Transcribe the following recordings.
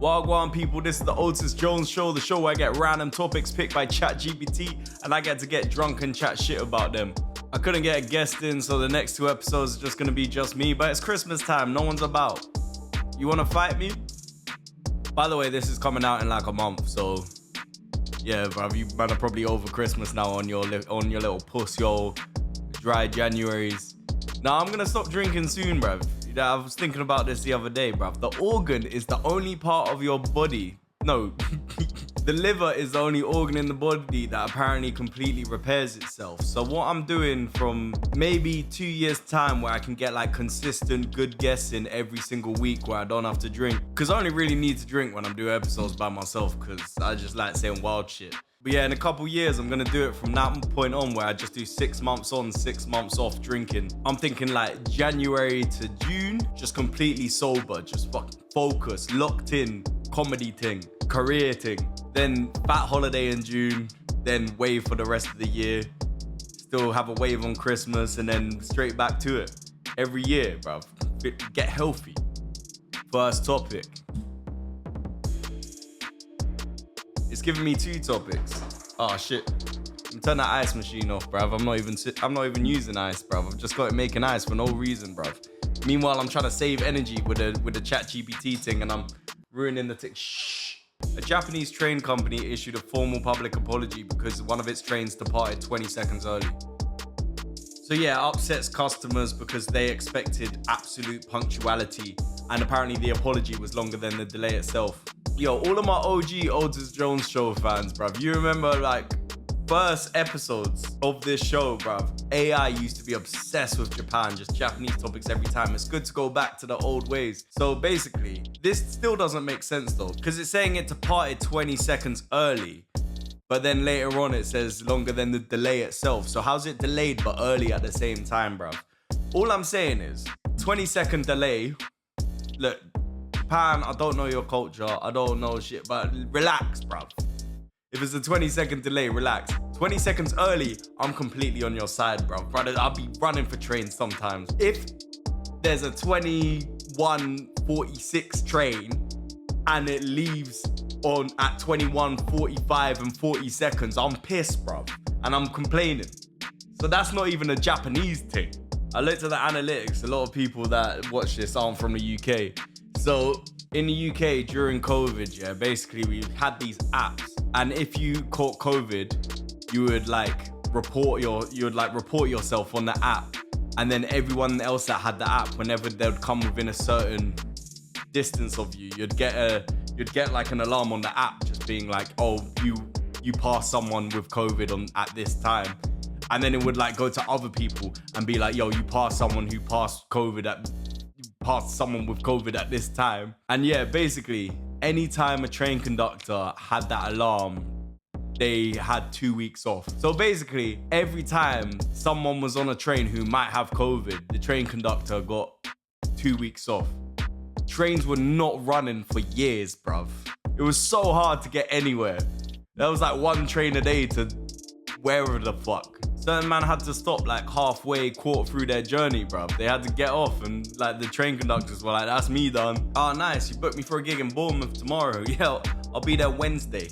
Wagwan people, this is the Otis Jones Show, the show where I get random topics picked by ChatGPT and I get to get drunk and chat shit about them. I couldn't get a guest in, so the next 2 episodes are just gonna be just me, but it's Christmas time, no one's about. You wanna fight me? By the way, this is coming out in like a month, so yeah, bruv, you man are probably over Christmas now on your little puss, yo, dry Januaries. Nah, I'm gonna stop drinking soon, bruv. I was thinking about this the other day, bruv. The organ is the only part of your body. No, the liver is the only organ in the body that apparently completely repairs itself. So what I'm doing from maybe 2 years time where I can get like consistent good guessing every single week where I don't have to drink. Cause I only really need to drink when I'm doing episodes by myself cause I just like saying wild shit. But yeah, in a couple years, I'm gonna do it from that point on where I just do 6 months on, 6 months off drinking. I'm thinking like January to June, just completely sober, just fucking focused, locked in, comedy thing, career thing. Then fat holiday in June, then wave for the rest of the year. Still have a wave on Christmas and then straight back to it. Every year, bruv. Get healthy. First topic. It's giving me 2 topics. Oh shit. Turn that ice machine off, bruv. I'm not even using ice, bruv. I've just got it making ice for no reason, bruv. Meanwhile, I'm trying to save energy with the ChatGPT thing and I'm ruining the thing. Shh. A Japanese train company issued a formal public apology because one of its trains departed 20 seconds early. So yeah, upsets customers because they expected absolute punctuality and apparently the apology was longer than the delay itself. Yo, all of my OG Otis Jones Show fans, bruv, you remember like first episodes of this show, bruv, AI used to be obsessed with Japan, just Japanese topics every time. It's good to go back to the old ways. So basically, this still doesn't make sense though, because it's saying it departed 20 seconds early, but then later on it says longer than the delay itself. So how's it delayed but early at the same time, bruv? All I'm saying is, 20-second delay, look, Japan, I don't know your culture, I don't know shit, but relax, bruv. If it's a 20-second delay, relax. 20 seconds early, I'm completely on your side, bruv. Brother, I'll be running for trains sometimes. If there's a 21:46 train and it leaves at 21:45 and 40 seconds, I'm pissed, bruv. And I'm complaining. So that's not even a Japanese thing. I looked at the analytics. A lot of people that watch this aren't from the UK. So in the UK during COVID, yeah, basically we had these apps, and if you caught COVID, you would report yourself on the app, and then everyone else that had the app, whenever they'd come within a certain distance of you, you'd get like an alarm on the app, just being like, oh, you passed someone with COVID at this time. And then it would like go to other people and be like, yo, you passed someone who passed someone with COVID at this time. And yeah, basically, anytime a train conductor had that alarm, they had 2 weeks off. So basically, every time someone was on a train who might have COVID, the train conductor got 2 weeks off. Trains were not running for years, bruv. It was so hard to get anywhere. There was like 1 train a day to wherever the fuck. Certain man had to stop like halfway, quarter through their journey, bruv. They had to get off and like the train conductors were like, that's me done. Oh, nice, you booked me for a gig in Bournemouth tomorrow. Yeah, I'll be there Wednesday.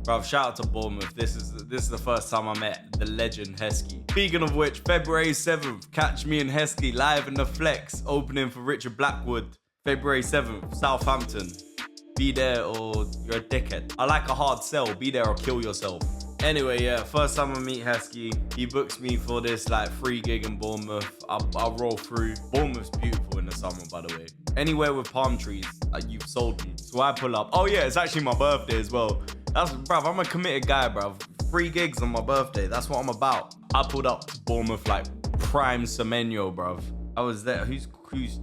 Bruv, shout out to Bournemouth. This is the first time I met the legend Heskey. Speaking of which, February 7th, catch me and Heskey live in the Flex, opening for Richard Blackwood. February 7th, Southampton. Be there or you're a dickhead. I like a hard sell. Be there or kill yourself. Anyway, yeah, first time I meet Heskey, he books me for this like free gig in Bournemouth. I'll roll through. Bournemouth's beautiful in the summer, by the way. Anywhere with palm trees, like you've sold me. So I pull up. Oh yeah, it's actually my birthday as well. Bruv, I'm a committed guy, bruv. Free gigs on my birthday, that's what I'm about. I pulled up to Bournemouth like prime Semenyo, bruv. I was there. Who's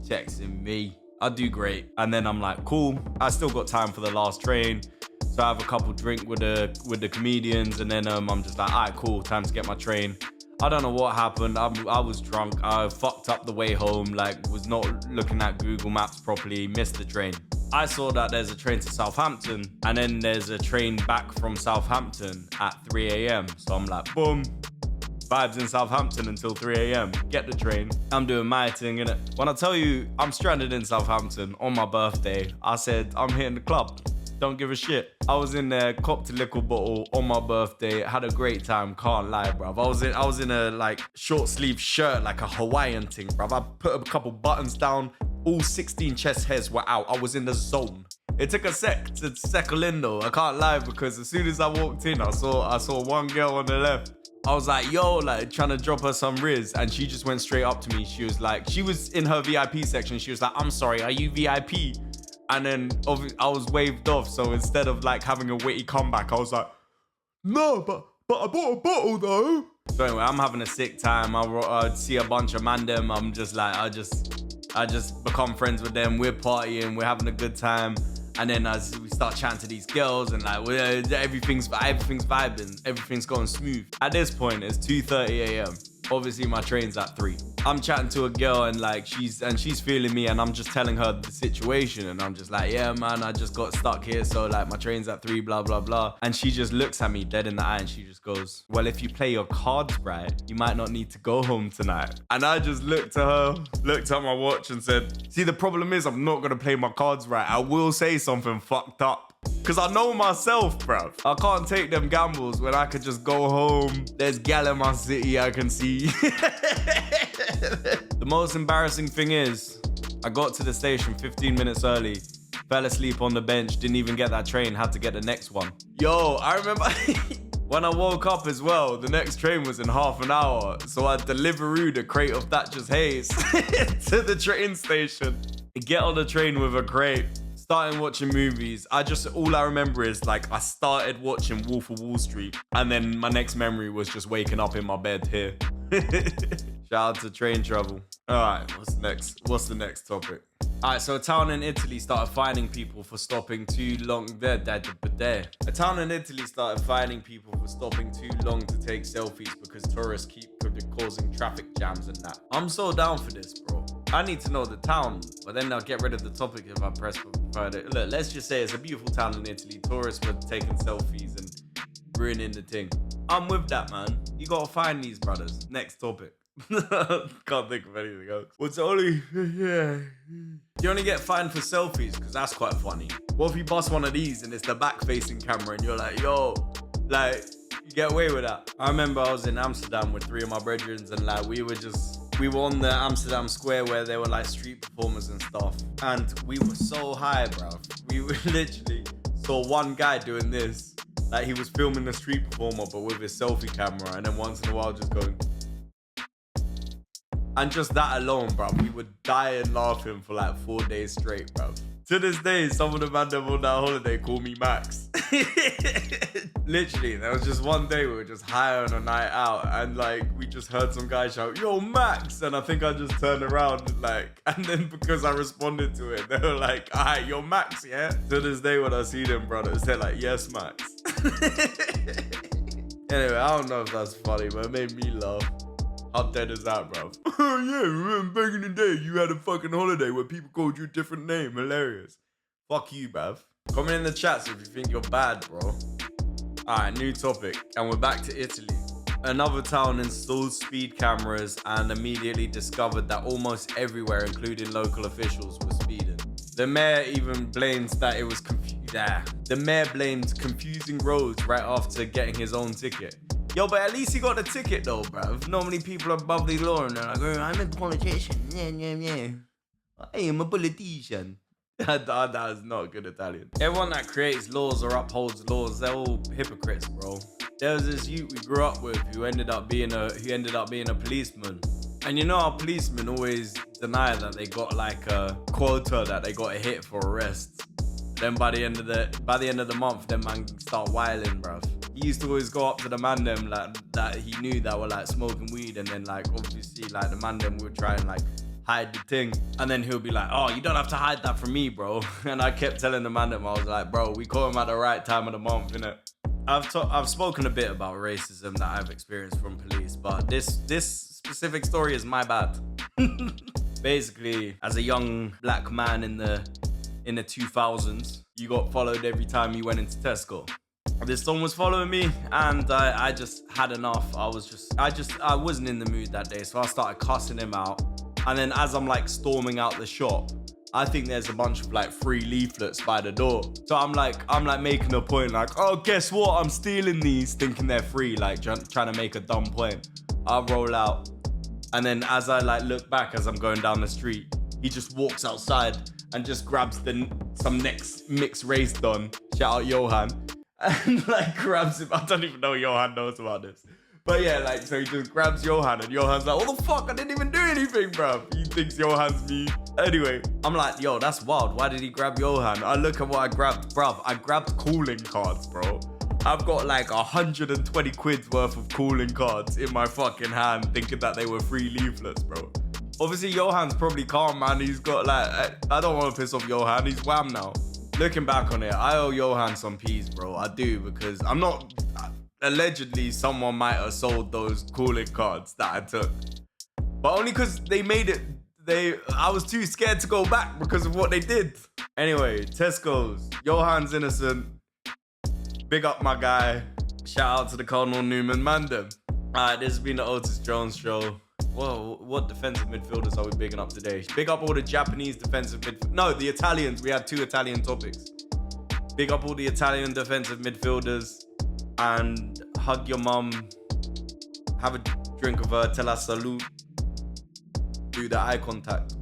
texting me? I do great. And then I'm like, cool. I still got time for the last train. So I have a couple drink with the comedians, and then I'm just like, all right, cool, time to get my train. I don't know what happened. I was drunk. I fucked up the way home, like was not looking at Google Maps properly, missed the train. I saw that there's a train to Southampton, and then there's a train back from Southampton at 3 a.m. So I'm like, boom, Vibes in Southampton until 3 a.m. Get the train. I'm doing my thing, innit? When I tell you I'm stranded in Southampton on my birthday, I said I'm hitting the club. Don't give a shit. I was in there, copped a little bottle on my birthday, had a great time, can't lie, bruv. I was in a like short sleeve shirt, like a Hawaiian thing, bruv. I put a couple buttons down, all 16 chest hairs were out. I was in the zone. It took a sec to settle in though, I can't lie, because as soon as I walked in, I saw one girl on the left. I was like, yo, like trying to drop her some riz, and she just went straight up to me. She was like, she was in her VIP section. She was like, I'm sorry, are you VIP? And then I was waved off. So instead of like having a witty comeback, I was like, no, but I bought a bottle though. So anyway, I'm having a sick time. I see a bunch of man them. I'm just like, I just become friends with them. We're partying, we're having a good time. And then as we start chatting to these girls and like everything's vibing, everything's going smooth. At this point, it's 2:30 a.m. Obviously, my train's at 3. I'm chatting to a girl and like she's feeling me, and I'm just telling her the situation, and I'm just like, yeah, man, I just got stuck here, so like my train's at 3, blah blah blah. And she just looks at me dead in the eye and she just goes, well, if you play your cards right, you might not need to go home tonight. And I just looked at her, looked at my watch, and said, see, the problem is I'm not gonna play my cards right. I will say something fucked up. Cause I know myself, bruv. I can't take them gambles when I could just go home. There's gal in my city I can see. The most embarrassing thing is, I got to the station 15 minutes early, fell asleep on the bench, didn't even get that train, had to get the next one. Yo, I remember when I woke up as well, the next train was in half an hour. So I deliverooed a crate of Thatcher's Haze to the train station. Get on the train with a crate. Starting watching movies. All I remember is like I started watching Wolf of Wall Street, and then my next memory was just waking up in my bed here. Shout out to train travel. All right, what's the next topic? All right, so a town in Italy started fining people for stopping too long. A town in Italy started fining people for stopping too long to take selfies because tourists keep causing traffic jams and that. I'm so down for this, bro. I need to know the town, but then I'll get rid of the topic if I press further. Look, let's just say it's a beautiful town in Italy. Tourists were taking selfies and ruining the thing. I'm with that, man. You gotta find these brothers. Next topic. Can't think of anything else. You only get fined for selfies because that's quite funny. What if you bust one of these and it's the back-facing camera and you're like, yo, like, you get away with that. I remember I was in Amsterdam with 3 of my brethren, and like we were on the Amsterdam Square where there were like street performers and stuff. And we were so high, bro. We were literally saw one guy doing this. Like he was filming the street performer, but with his selfie camera. And then once in a while just going. And just that alone, bro. We were dying laughing for like 4 days straight, bro. To this day, some of the man that on that holiday call me Max. Literally, there was just one day we were just high on a night out, and like we just heard some guy shout, yo, Max! And I think I just turned around and then because I responded to it, they were like, alright, you're Max, yeah? To this day when I see them brothers, they're like, yes, Max. Anyway, I don't know if that's funny, but it made me laugh. How dead is that, bro? Oh yeah, remember back in the day, you had a fucking holiday where people called you a different name. Hilarious. Fuck you, bruv. Comment in the chats if you think you're bad, bro. Alright, new topic. And we're back to Italy. Another town installed speed cameras and immediately discovered that almost everywhere, including local officials, were speeding. The mayor even blamed that it was The mayor blamed confusing roads right after getting his own ticket. Yo, but at least he got the ticket though, bruv. Normally people are above the law and they're like, oh, I'm a politician. Yeah. I am a politician. That is not good Italian. Everyone that creates laws or upholds laws, they're all hypocrites, bro. There was this youth we grew up with who ended up being a policeman. And you know how policemen always deny that they got like a quota that they got to hit for arrests. Then by the end of the month, them man start wilding, bruv. He used to always go up to the man them like that he knew that were like smoking weed, and then like obviously like the man them would try and like hide the thing, and then he'll be like, oh, you don't have to hide that from me, bro. And I kept telling the man them, I was like, bro, we call him at the right time of the month, innit? I've spoken a bit about racism that I've experienced from police, but this specific story is my bad. Basically, as a young black man in the 2000s, you got followed every time you went into Tesco. this song was following me, and I just had enough. I wasn't in the mood that day, so I started cussing him out. And then as I'm like storming out the shop, I think there's a bunch of like free leaflets by the door. So I'm like making a point like, oh, guess what? I'm stealing these, thinking they're free, like trying to make a dumb point. I roll out, and then as I like look back as I'm going down the street, he just walks outside and just grabs some next mixed race don. Shout out Johan. And like grabs him. I don't even know Johan knows about this. But yeah, like, so he just grabs Johan, and Johan's like, what the fuck? I didn't even do anything, bro. He thinks Johan's me. Anyway, I'm like, yo, that's wild. Why did he grab Johan? I look at what I grabbed, bruv. I grabbed calling cards, bro. I've got like 120 quid worth of calling cards in my fucking hand, thinking that they were free leaflets, bro. Obviously, Johan's probably calm, man. He's got like, I don't want to piss off Johan. He's wham now. Looking back on it, I owe Johan some peas, bro. I do, because I'm not... Allegedly, someone might have sold those calling cards that I took. But only because they made it... I was too scared to go back because of what they did. Anyway, Tesco's. Johan's innocent. Big up my guy. Shout out to the Cardinal Newman Mandem. Alright, this has been the Otis Jones Show. Whoa, what defensive midfielders are we bigging up today? Big up all the Japanese defensive midfielders. No, the Italians. We had 2 Italian topics. Big up all the Italian defensive midfielders. And hug your mum. Have a drink of her. Tell her salute. Do the eye contact.